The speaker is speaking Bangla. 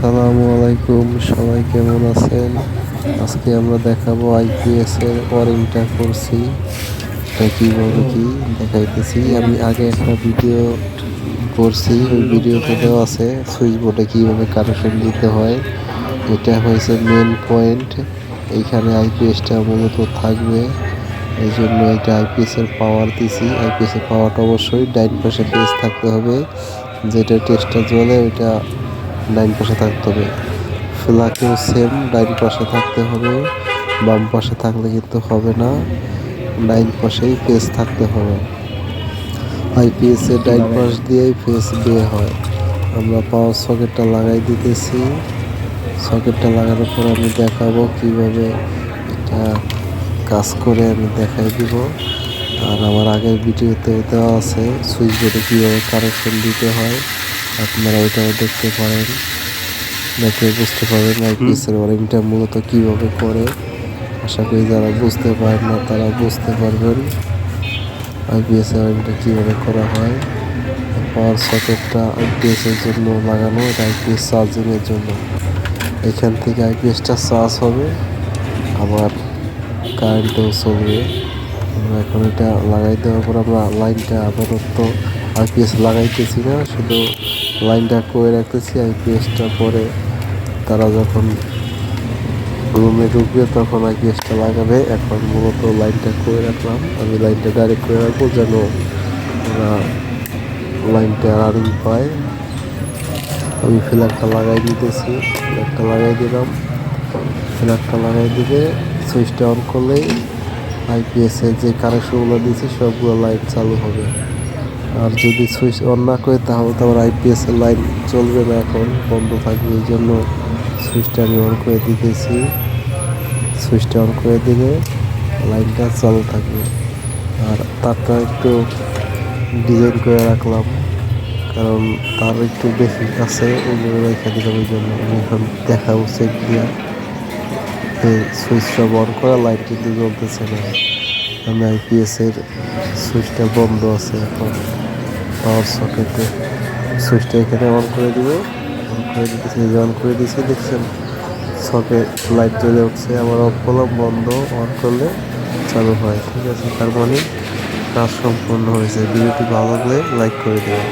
আসসালামু আলাইকুম, সবাই কেমন আছেন? আজকে আমরা দেখাবো আইপিএস এর ওয়ারিংটা করছি, এটা কিভাবে কি দেখাইতেছি। আমি আগে একটা ভিডিও করছি, ওই ভিডিওতে দেওয়া আছে সুইচ বোর্ডে কিভাবে কানেকশন দিতে হয়। এটা হয়েছে মেন পয়েন্ট, এইখানে আইপিএসটা মূলত থাকবে, এই জন্য এটা আইপিএস এর পাওয়ার দিছি। আইপিএস এর পাওয়ারটা অবশ্যই ডাইন পাশে ফেস থাকতে হবে, যেটা টেস্টটা জ্বলে ওইটা ডাইন পাশে থাকতে হবে। ফ্ল্যাগেও সেম ডাইন পাশে থাকতে হবে, বাম পাশে থাকলে কিন্তু হবে না, ডাইন পাশেই ফেস থাকতে হবে। আইপিএস এর ডাইন পাশ দিয়েই ফেস বের হয়। আমরা পাওয়ার সকেটটা লাগাই দিতেছি। সকেটটা লাগানোর পর আমি দেখাবো কিভাবে এটা কাজ করে, আমি দেখাই দিব। আর আমার আগের ভিডিওতে দেওয়া আছে সুইচ বোর্ডে কীভাবে কানেকশন দিতে হয়, আপনারা ওইটাও দেখতে পারেন, দেখে বুঝতে পারবেন আইপিএস এর ওয়ারিংটা মূলত কীভাবে করে। আশা করি যারা বুঝতে পারেন না তারা বুঝতে পারবেন আইপিএস এর ওয়ারিংটা কীভাবে করা হয়। পাওয়ার সকেটটা আইপিএস এর জন্য লাগানো, এটা আইপিএস চার্জিংয়ের জন্য। এখান থেকে আইপিএসটা চার্জ হবে, আবার কারেন্টও চলবে। আমরা এখন এটা লাগাই দেওয়ার পর আমরা লাইনটা আপাতত আইপিএস লাগাইতেছি না, শুধু লাইনটা করে রাখতেছি। আইপিএসটা পরে তারা যখন রুমে ঢুকবে তখন আইপিএসটা লাগাবে। এখন মূলত লাইনটা করে রাখলাম, আমি লাইনটা ডাইরেক্ট করে রাখবো যেন ওরা লাইনটা রানিং পায়। আমি ফ্ল্যাগটা লাগাই দিতেছি, ফ্ল্যাগটা লাগাই দিলাম। ফ্ল্যাগটা লাগাই দিলে সুইচটা অন করলেই আইপিএস এর যে কানেকশনগুলো দিয়েছি সবগুলো লাইট চালু হবে। আর যদি সুইচ অন না করে তাহলে তো আবার আইপিএস এর লাইন চলবে না, এখন বন্ধ থাকবে। এই জন্য সুইচটা আমি অন করে দিতেছি। সুইচটা অন করে দিলে লাইনটা চালু থাকবে। আর তারটা একটু ডিজাইন করে রাখলাম, কারণ তার একটু বেশি আছে, ওইগুলো রেখে দিলাম। ওই জন্য আমি এখন দেখাবো চেক দিয়া সুইচটা অন করা, লাইট কিন্তু জ্বলতেছে না। আমি আইপিএস এর সুইচটা বন্ধ আছে এখন পাওয়ার সকেটে। সুইচটা এখানে অন করে দিব, অন করে দিতেছি, অন করে দিয়েছি, দেখছেন সকেট লাইট জ্বলে উঠছে। আবার অফ করলাম, বন্ধ, অন করলে চালু হয়। ঠিক আছে, তার মানে কাজ সম্পূর্ণ হয়েছে। ভিডিওটি ভালো লাগলে লাইক করে দেবেন।